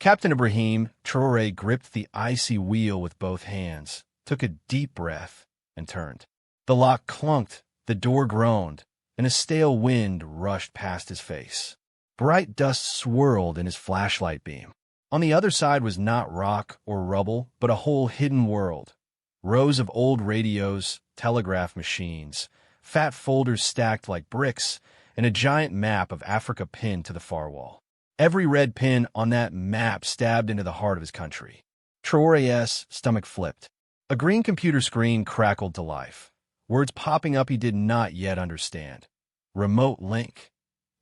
Captain Ibrahim Traoré gripped the icy wheel with both hands, took a deep breath, and turned. The lock clunked, the door groaned, and a stale wind rushed past his face. Bright dust swirled in his flashlight beam. On the other side was not rock or rubble, but a whole hidden world. Rows of old radios, telegraph machines, fat folders stacked like bricks, and a giant map of Africa pinned to the far wall. Every red pin on that map stabbed into the heart of his country. Traoré's stomach flipped. A green computer screen crackled to life. Words popping up he did not yet understand. Remote link.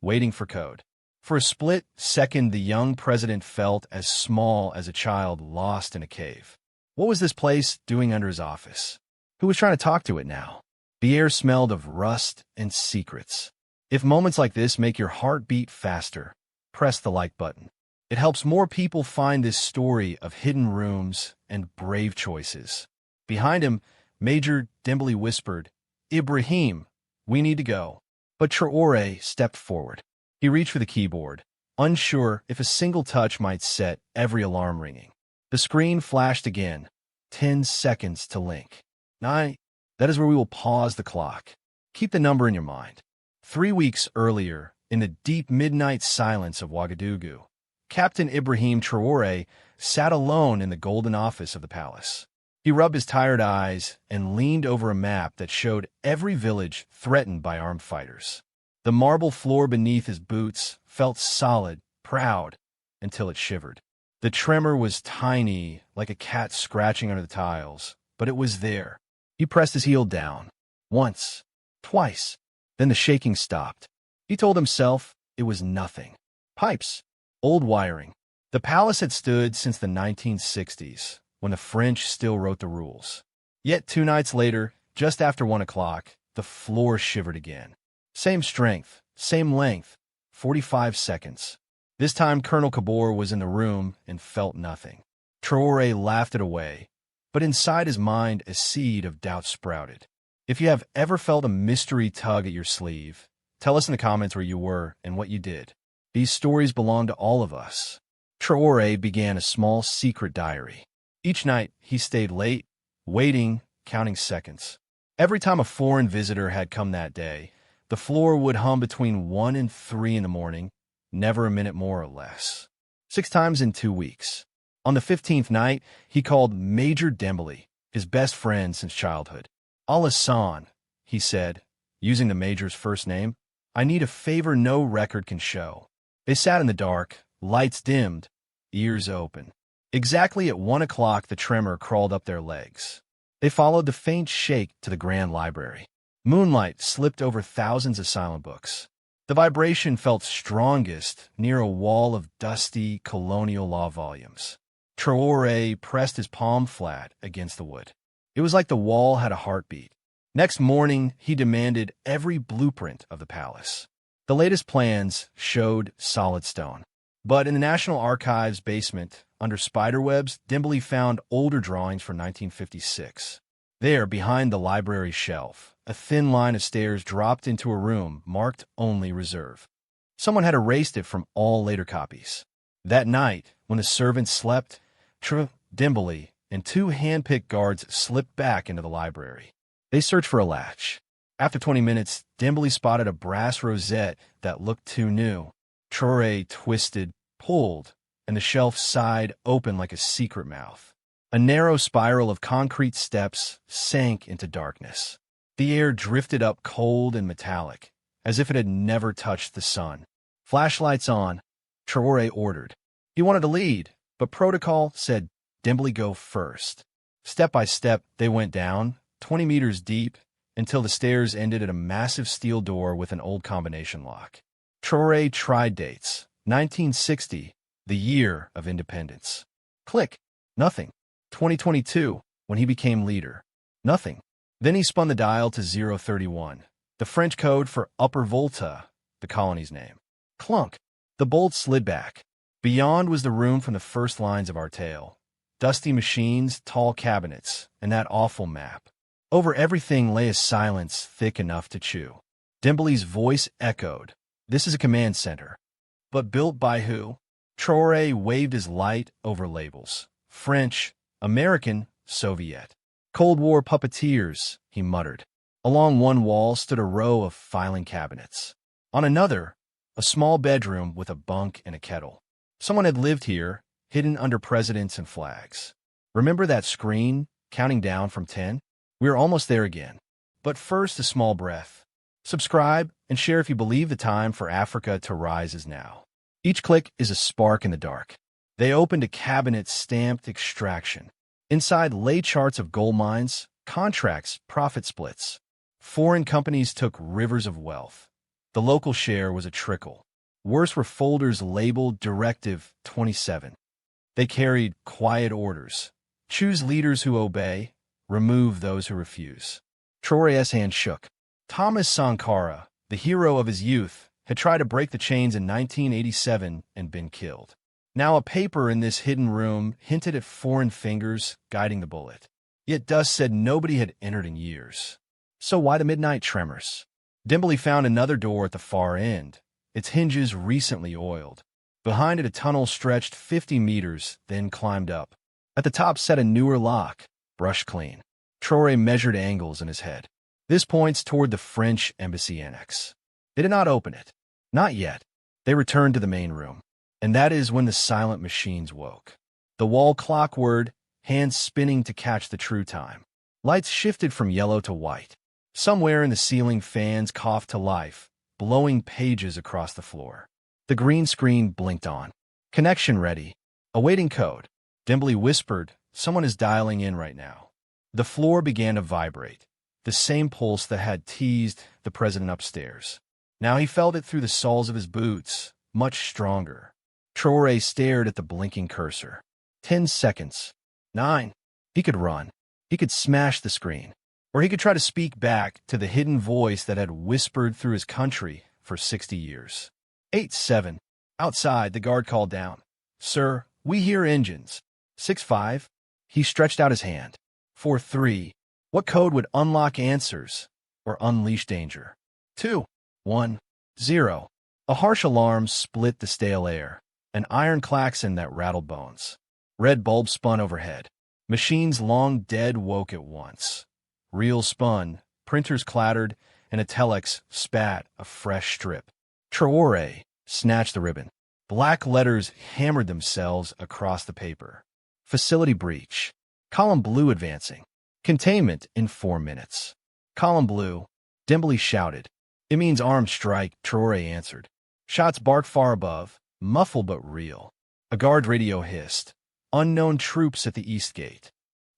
Waiting for code. For a split second, the young president felt as small as a child lost in a cave. What was this place doing under his office? Who was trying to talk to it now? The air smelled of rust and secrets. If moments like this make your heart beat faster, press the like button. It helps more people find this story of hidden rooms and brave choices. Behind him, Major Dembélé whispered, "Ibrahim, we need to go." But Traoré stepped forward. He reached for the keyboard, unsure if a single touch might set every alarm ringing. The screen flashed again. 10 seconds to link. 9. That is where we will pause the clock. Keep the number in your mind. 3 weeks earlier, in the deep midnight silence of Ouagadougou, Captain Ibrahim Traoré sat alone in the golden office of the palace. He rubbed his tired eyes and leaned over a map that showed every village threatened by armed fighters. The marble floor beneath his boots felt solid, proud, until it shivered. The tremor was tiny, like a cat scratching under the tiles, but it was there. He pressed his heel down. Once, twice. Then the shaking stopped. He told himself it was nothing. Pipes. Old wiring. The palace had stood since the 1960s, when the French still wrote the rules. Yet 2 nights later, just after 1 o'clock, the floor shivered again. Same strength, same length, 45 seconds. This time Colonel Kabor was in the room and felt nothing. Traoré laughed it away, but inside his mind a seed of doubt sprouted. If you have ever felt a mystery tug at your sleeve, tell us in the comments where you were and what you did. These stories belong to all of us. Traoré began a small secret diary. Each night, he stayed late, waiting, counting seconds. Every time a foreign visitor had come that day, the floor would hum between 1 and 3 in the morning, never a minute more or less. 6 times in 2 weeks. On the 15th night, he called Major Dembélé, his best friend since childhood. "Alassane," he said, using the Major's first name, "I need a favor no record can show." They sat in the dark, lights dimmed, ears open. Exactly at 1 o'clock, the tremor crawled up their legs. They followed the faint shake to the grand library. Moonlight slipped over thousands of silent books. The vibration felt strongest near a wall of dusty colonial law volumes. Traoré pressed his palm flat against the wood. It was like the wall had a heartbeat. Next morning, he demanded every blueprint of the palace. The latest plans showed solid stone. But in the National Archives basement, under spiderwebs, Dembélé found older drawings from 1956. There, behind the library shelf, a thin line of stairs dropped into a room marked Only Reserve. Someone had erased it from all later copies. That night, when the servants slept, Dembélé and 2 hand-picked guards slipped back into the library. They searched for a latch. After 20 minutes, Dembélé spotted a brass rosette that looked too new. Traoré twisted, pulled, and the shelf sighed open like a secret mouth. A narrow spiral of concrete steps sank into darkness. The air drifted up cold and metallic, as if it had never touched the sun. "Flashlights on," Traoré ordered. He wanted to lead, but protocol said Dembélé go first. Step by step, they went down, 20 meters deep, until the stairs ended at a massive steel door with an old combination lock. Traoré tried dates. 1960, the year of independence. Click. Nothing. 2022, when he became leader. Nothing. Then he spun the dial to 031, the French code for Upper Volta, the colony's name. Clunk. The bolt slid back. Beyond was the room from the first lines of our tale. Dusty machines, tall cabinets, and that awful map. Over everything lay a silence thick enough to chew. Dembélé's voice echoed. "This is a command center." But built by who? Traoré waved his light over labels. French, American, Soviet. Cold War puppeteers, he muttered. Along one wall stood a row of filing cabinets. On another, a small bedroom with a bunk and a kettle. Someone had lived here, hidden under presidents and flags. Remember that screen, counting down from 10? We're almost there again. But first, a small breath. Subscribe and share if you believe the time for Africa to rise is now. Each click is a spark in the dark. They opened a cabinet stamped extraction. Inside lay charts of gold mines, contracts, profit splits. Foreign companies took rivers of wealth. The local share was a trickle. Worse were folders labeled Directive 27. They carried quiet orders. Choose leaders who obey, remove those who refuse. Traoré's hand shook. Thomas Sankara, the hero of his youth, had tried to break the chains in 1987 and been killed. Now a paper in this hidden room hinted at foreign fingers guiding the bullet. Yet dust said nobody had entered in years. So why the midnight tremors? Dimbley found another door at the far end, its hinges recently oiled. Behind it a tunnel stretched 50 meters, then climbed up. At the top sat a newer lock, brushed clean. Traoré measured angles in his head. This points toward the French embassy annex. They did not open it. Not yet. They returned to the main room. And that is when the silent machines woke. The wall clock whirred, hands spinning to catch the true time. Lights shifted from yellow to white. Somewhere in the ceiling, fans coughed to life, blowing pages across the floor. The green screen blinked on. Connection ready. Awaiting code. Dimbley whispered, "Someone is dialing in right now." The floor began to vibrate, the same pulse that had teased the president upstairs. Now he felt it through the soles of his boots, much stronger. Traoré stared at the blinking cursor. 10 seconds. 9. He could run. He could smash the screen. Or he could try to speak back to the hidden voice that had whispered through his country for 60 years. 8, 7. Outside, the guard called down. "Sir, we hear engines." 6, 5. He stretched out his hand. 4, 3. What code would unlock answers or unleash danger? 2, 1, 0. A harsh alarm split the stale air, an iron klaxon that rattled bones. Red bulbs spun overhead. Machines long dead woke at once. Reels spun, printers clattered, and a telex spat a fresh strip. Traoré snatched the ribbon. Black letters hammered themselves across the paper. Facility breach. Column blue advancing. Containment in 4 minutes. Column blue. Dimbley shouted. "It means armed strike," Traoré answered. Shots barked far above, muffled but real. A guard radio hissed. "Unknown troops at the east gate."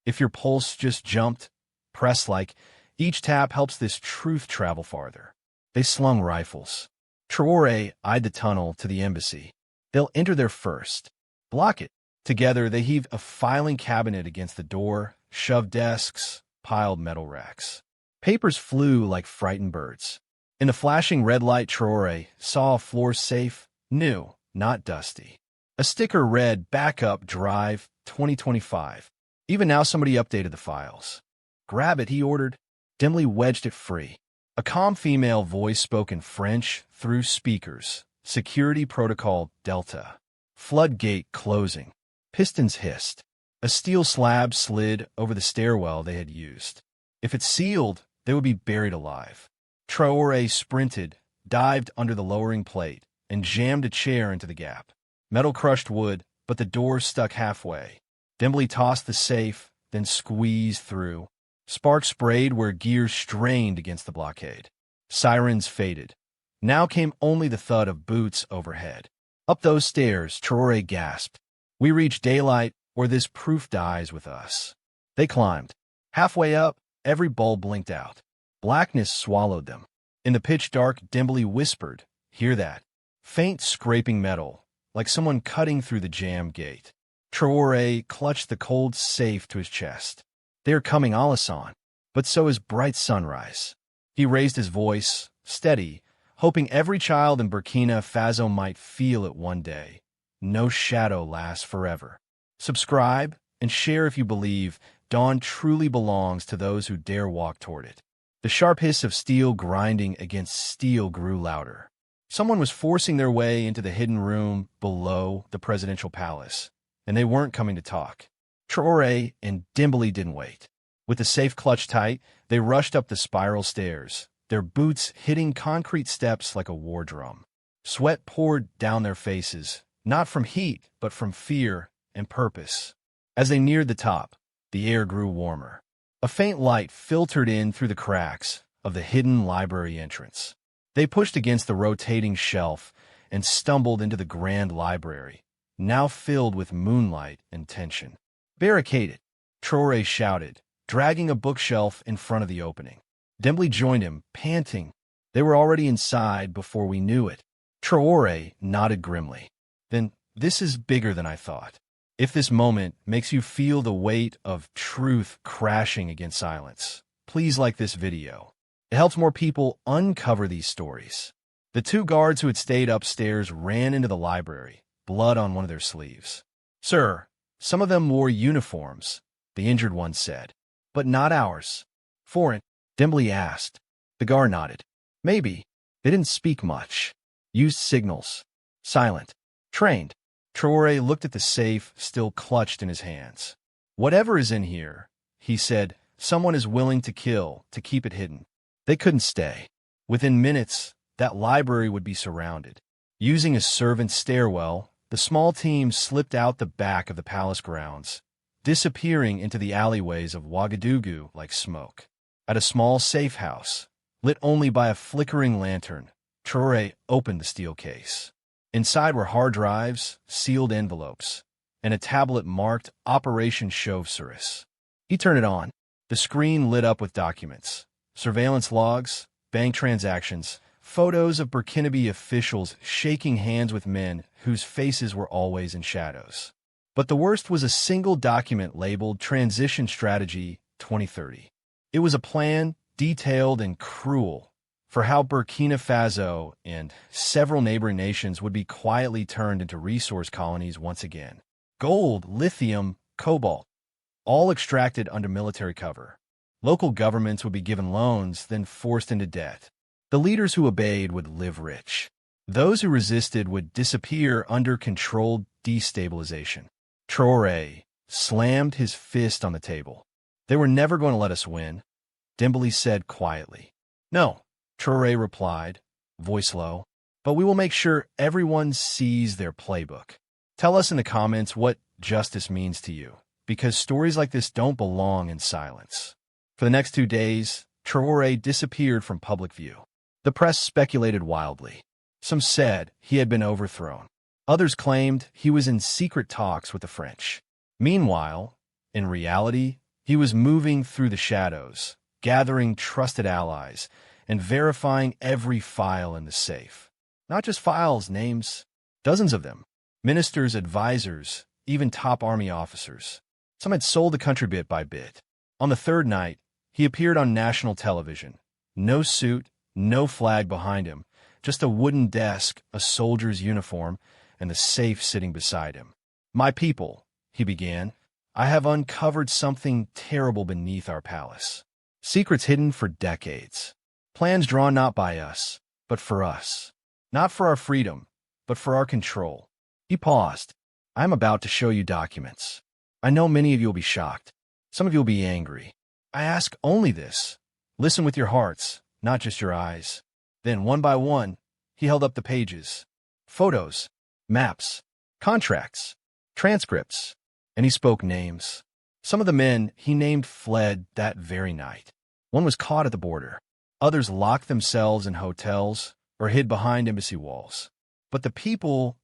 If your pulse just jumped, press like, each tap helps this truth travel farther. They slung rifles. Traoré eyed the tunnel to the embassy. They'll enter there first. Block it. Together, they heaved a filing cabinet against the door, shoved desks, piled metal racks. Papers flew like frightened birds. In the flashing red light, Traoré saw a floor safe, new, not dusty. A sticker read, "Backup Drive 2025. Even now somebody updated the files. "Grab it," he ordered. Dimbley wedged it free. A calm female voice spoke in French through speakers. Security protocol Delta. Floodgate closing. Pistons hissed. A steel slab slid over the stairwell they had used. If it sealed, they would be buried alive. Traoré sprinted, dived under the lowering plate, and jammed a chair into the gap. Metal crushed wood, but the door stuck halfway. Dimbley tossed the safe, then squeezed through. Sparks sprayed where gears strained against the blockade. Sirens faded. Now came only the thud of boots overhead. Up those stairs, Traoré gasped. "We reach daylight, or this proof dies with us." They climbed. Halfway up, every bulb blinked out. Blackness swallowed them. In the pitch dark, Dimbley whispered, "Hear that?" Faint scraping metal, like someone cutting through the jammed gate. Traoré clutched the cold safe to his chest. They are coming, Alisson, but so is bright sunrise. He raised his voice, steady, hoping every child in Burkina Faso might feel it one day. No shadow lasts forever. Subscribe and share if you believe dawn truly belongs to those who dare walk toward it. The sharp hiss of steel grinding against steel grew louder. Someone was forcing their way into the hidden room below the presidential palace, and they weren't coming to talk. Traoré and Dembélé didn't wait. With the safe clutched tight, they rushed up the spiral stairs, their boots hitting concrete steps like a war drum. Sweat poured down their faces, not from heat, but from fear and purpose. As they neared the top, the air grew warmer. A faint light filtered in through the cracks of the hidden library entrance. They pushed against the rotating shelf and stumbled into the grand library, now filled with moonlight and tension. "Barricaded," Traoré shouted, dragging a bookshelf in front of the opening. Dembélé joined him, panting. They were already inside before we knew it. Traoré nodded grimly. "Then this is bigger than I thought. If this moment makes you feel the weight of truth crashing against silence, please like this video. It helps more people uncover these stories." The two guards who had stayed upstairs ran into the library, blood on one of their sleeves. "Sir, some of them wore uniforms," the injured one said. "But not ours." "Foreign?" Dembélé asked. The guard nodded. "Maybe." They didn't speak much. Used signals. Silent. Trained. Traoré looked at the safe still clutched in his hands. "Whatever is in here," he said, "someone is willing to kill to keep it hidden." They couldn't stay. Within minutes, that library would be surrounded. Using a servant's stairwell, the small team slipped out the back of the palace grounds, disappearing into the alleyways of Ouagadougou like smoke. At a small safe house, lit only by a flickering lantern, Traoré opened the steel case. Inside were hard drives, sealed envelopes, and a tablet marked Operation Chauve-souris. He turned it on. The screen lit up with documents, surveillance logs, bank transactions, photos of Burkinabe officials shaking hands with men whose faces were always in shadows. But the worst was a single document labeled Transition Strategy 2030. It was a plan, detailed and cruel, for how Burkina Faso and several neighboring nations would be quietly turned into resource colonies once again. Gold, lithium, cobalt, all extracted under military cover. Local governments would be given loans, then forced into debt. The leaders who obeyed would live rich. Those who resisted would disappear under controlled destabilization. Traoré slammed his fist on the table. "They were never going to let us win," Dembélé said quietly. "No," Traoré replied, voice low, "but we will make sure everyone sees their playbook. Tell us in the comments what justice means to you, because stories like this don't belong in silence." For the next 2 days, Traoré disappeared from public view. The press speculated wildly. Some said he had been overthrown. Others claimed he was in secret talks with the French. Meanwhile, in reality, he was moving through the shadows, gathering trusted allies, and verifying every file in the safe. Not just files, names, dozens of them. Ministers, advisors, even top army officers. Some had sold the country bit by bit. On the third night, he appeared on national television. No suit, no flag behind him, just a wooden desk, a soldier's uniform, and the safe sitting beside him. "My people," he began, "I have uncovered something terrible beneath our palace. Secrets hidden for decades. Plans drawn not by us, but for us. Not for our freedom, but for our control." He paused. "I am about to show you documents. I know many of you will be shocked. Some of you will be angry. I ask only this. Listen with your hearts, not just your eyes." Then, one by one, he held up the pages. Photos, maps, contracts, transcripts, and he spoke names. Some of the men he named fled that very night. One was caught at the border. Others locked themselves in hotels or hid behind embassy walls. But the people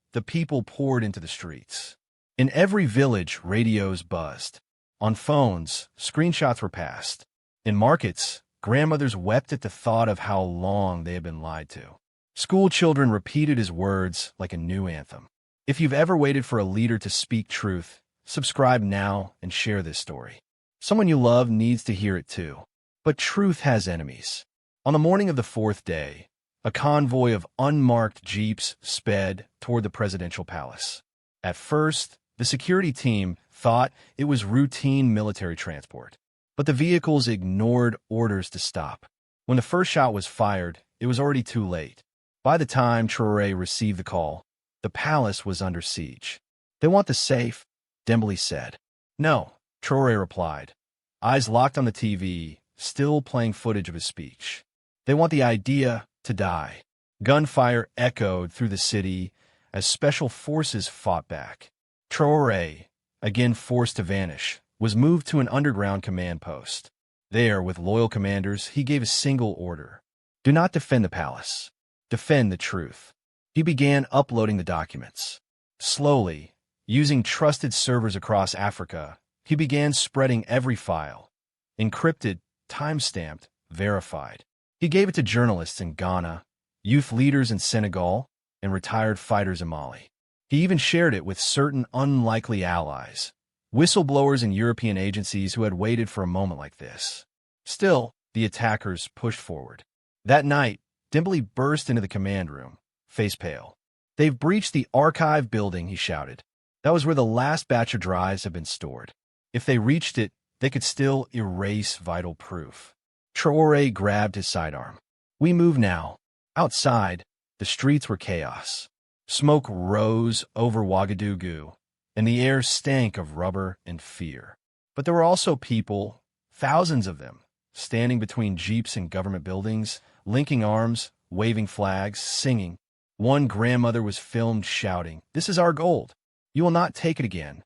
poured into the streets. In every village, radios buzzed. On phones, screenshots were passed. In markets, grandmothers wept at the thought of how long they had been lied to. School children repeated his words like a new anthem. If you've ever waited for a leader to speak truth, subscribe now and share this story. Someone you love needs to hear it too. But truth has enemies. On the morning of the fourth day, a convoy of unmarked jeeps sped toward the presidential palace. At first, the security team thought it was routine military transport, but the vehicles ignored orders to stop. When the first shot was fired, it was already too late. By the time Traoré received the call, the palace was under siege. "They want the safe," Dembélé said. "No," Traoré replied, eyes locked on the TV, still playing footage of his speech. "They want the idea to die." Gunfire echoed through the city as special forces fought back. Traoré, again forced to vanish, was moved to an underground command post. There, with loyal commanders, he gave a single order: do not defend the palace. Defend the truth. He began uploading the documents. Slowly, using trusted servers across Africa, he began spreading every file. Encrypted, time-stamped, verified. He gave it to journalists in Ghana, youth leaders in Senegal, and retired fighters in Mali. He even shared it with certain unlikely allies, whistleblowers in European agencies who had waited for a moment like this. Still, the attackers pushed forward. That night, Dembélé burst into the command room, face pale. "They've breached the archive building," he shouted. That was where the last batch of drives had been stored. If they reached it, they could still erase vital proof. Traoré grabbed his sidearm. "We move now." Outside, the streets were chaos. Smoke rose over Ouagadougou, and the air stank of rubber and fear. But there were also people, thousands of them, standing between jeeps and government buildings, linking arms, waving flags, singing. One grandmother was filmed shouting, "This is our gold. You will not take it again."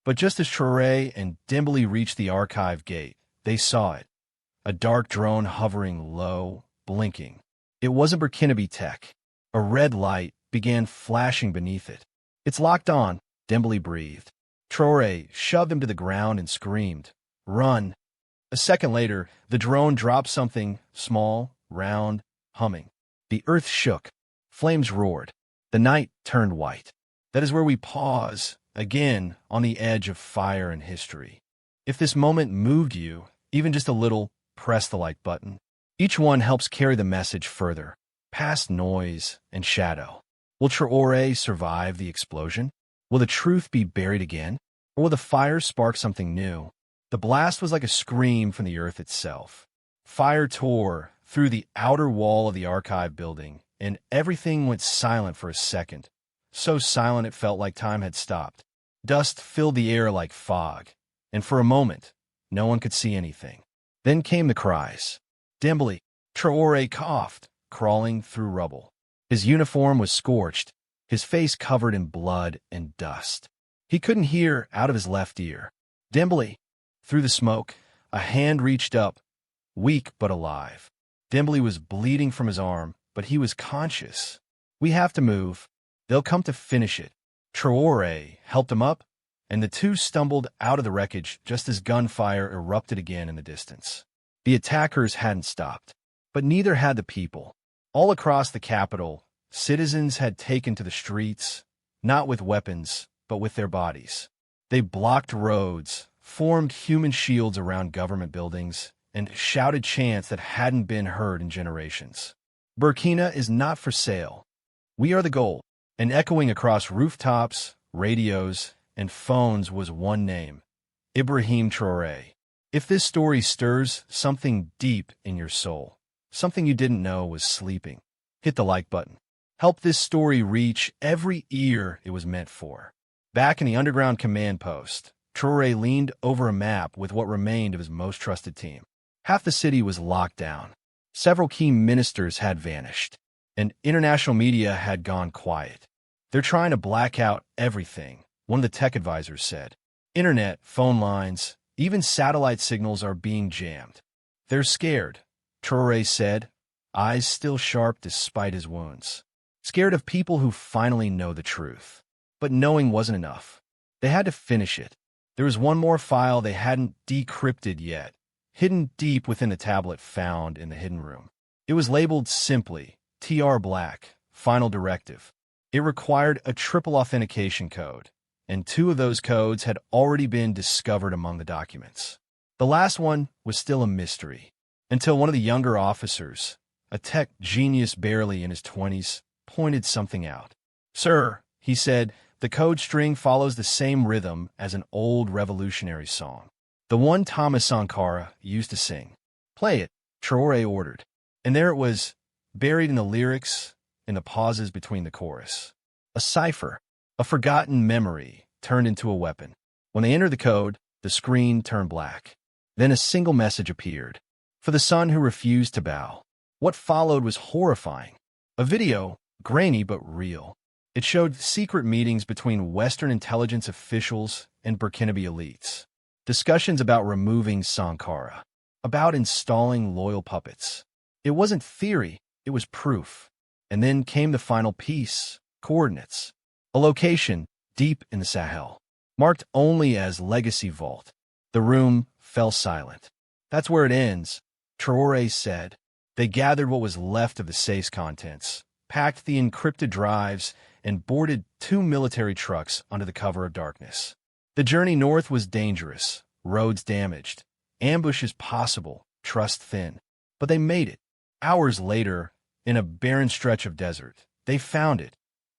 But just as Traoré and Dembélé reached the archive gate, they saw it. A dark drone hovering low, blinking. It wasn't Burkinabe tech. A red light began flashing beneath it. "It's locked on," Dembélé breathed. Traoré shoved him to the ground and screamed, "Run!" A second later, the drone dropped something small, round, humming. The earth shook. Flames roared. The night turned white. That is where we pause, again, on the edge of fire and history. If this moment moved you, even just a little, press the like button. Each one helps carry the message further, past noise and shadow. Will Traoré survive the explosion? Will the truth be buried again? Or will the fire spark something new? The blast was like a scream from the earth itself. Fire tore through the outer wall of the archive building, and everything went silent for a second. So silent it felt like time had stopped. Dust filled the air like fog, and for a moment, no one could see anything. Then came the cries. Dembélé, Traoré coughed, crawling through rubble. His uniform was scorched, his face covered in blood and dust. He couldn't hear out of his left ear. Dembélé, through the smoke, a hand reached up, weak but alive. Dembélé was bleeding from his arm, but he was conscious. "We have to move. They'll come to finish it." Traoré helped him up, and the two stumbled out of the wreckage just as gunfire erupted again in the distance. The attackers hadn't stopped, but neither had the people. All across the capital, citizens had taken to the streets, not with weapons, but with their bodies. They blocked roads, formed human shields around government buildings, and shouted chants that hadn't been heard in generations. "Burkina is not for sale. We are the gold." And echoing across rooftops, radios, and phones was one name: Ibrahim Traoré. If this story stirs something deep in your soul, something you didn't know was sleeping, hit the like button. Help this story reach every ear it was meant for. Back in the underground command post, Traoré leaned over a map with what remained of his most trusted team. Half the city was locked down. Several key ministers had vanished, and international media had gone quiet. "They're trying to black out everything," one of the tech advisors said. "Internet, phone lines, even satellite signals are being jammed." "They're scared," Traoré said, eyes still sharp despite his wounds. "Scared of people who finally know the truth." But knowing wasn't enough. They had to finish it. There was one more file they hadn't decrypted yet, hidden deep within the tablet found in the hidden room. It was labeled simply, TR Black, Final Directive. It required a triple authentication code, and 2 of those codes had already been discovered among the documents. The last one was still a mystery, until one of the younger officers, a tech genius barely in his 20s, pointed something out. "Sir," he said, "the code string follows the same rhythm as an old revolutionary song. The one Thomas Sankara used to sing." "Play it," Traoré ordered. And there it was, buried in the lyrics, in the pauses between the chorus. A cipher, a forgotten memory, turned into a weapon. When they entered the code, the screen turned black. Then a single message appeared. For the son who refused to bow. What followed was horrifying. A video, grainy but real. It showed secret meetings between Western intelligence officials and Burkinabe elites. Discussions about removing Sankara. About installing loyal puppets. It wasn't theory, it was proof. And then came the final piece, coordinates. A location deep in the Sahel, marked only as Legacy Vault. The room fell silent. That's where it ends, Traoré said. They gathered what was left of the safe's contents, packed the encrypted drives, and boarded 2 military trucks under the cover of darkness. The journey north was dangerous, roads damaged, ambushes possible, trust thin. But they made it. Hours later, in a barren stretch of desert, they found it.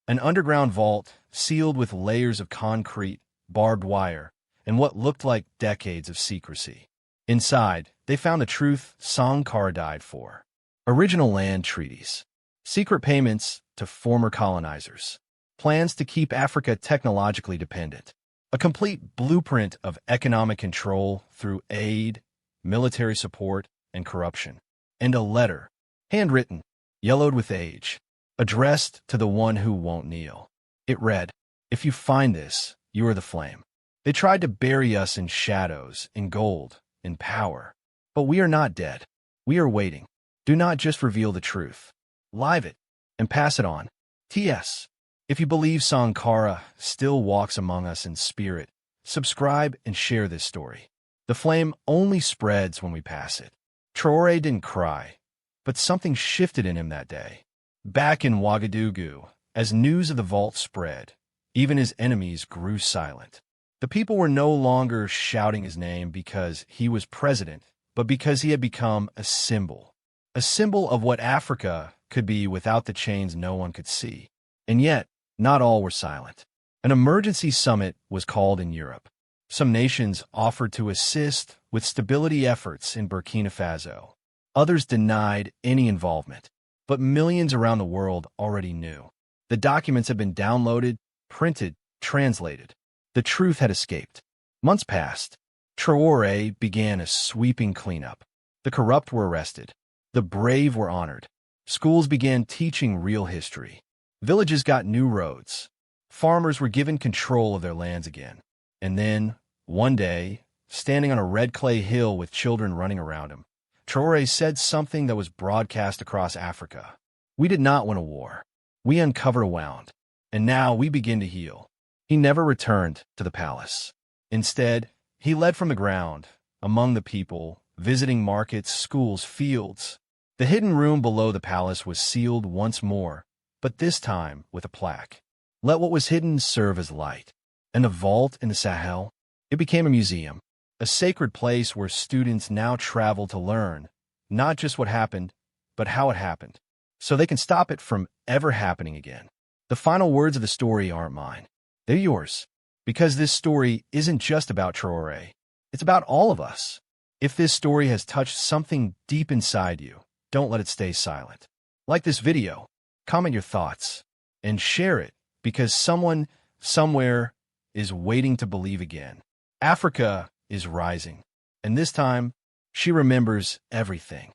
An underground vault, sealed with layers of concrete, barbed wire, and what looked like decades of secrecy. Inside, they found the truth Sankara died for. Original land treaties. Secret payments to former colonizers. Plans to keep Africa technologically dependent. A complete blueprint of economic control through aid, military support, and corruption. And a letter, handwritten, yellowed with age, addressed to the one who won't kneel. It read, "If you find this, you are the flame. They tried to bury us in shadows, in gold, in power. But we are not dead. We are waiting. Do not just reveal the truth. Live it, and pass it on. T.S. If you believe Sankara still walks among us in spirit, subscribe and share this story. The flame only spreads when we pass it." Traoré didn't cry, but something shifted in him that day. Back in Ouagadougou, as news of the vault spread, even his enemies grew silent. The people were no longer shouting his name because he was president, but because he had become a symbol of what Africa could be without the chains no one could see. And yet, not all were silent. An emergency summit was called in Europe. Some nations offered to assist with stability efforts in Burkina Faso. Others denied any involvement. But millions around the world already knew. The documents had been downloaded, printed, translated. The truth had escaped. Months passed. Traoré began a sweeping cleanup. The corrupt were arrested. The brave were honored. Schools began teaching real history. Villages got new roads. Farmers were given control of their lands again. And then, one day, standing on a red clay hill with children running around him, Traoré said something that was broadcast across Africa. "We did not win a war. We uncovered a wound. And now we begin to heal." He never returned to the palace. Instead, he led from the ground, among the people, visiting markets, schools, fields. The hidden room below the palace was sealed once more, but this time with a plaque. Let what was hidden serve as light. And the vault in the Sahel, it became a museum, a sacred place where students now travel to learn, not just what happened, but how it happened, so they can stop it from ever happening again. The final words of the story aren't mine. They're yours, because this story isn't just about Traoré. It's about all of us. If this story has touched something deep inside you, don't let it stay silent. Like this video, comment your thoughts, and share it, because someone, somewhere, is waiting to believe again. Africa is rising, and this time, she remembers everything.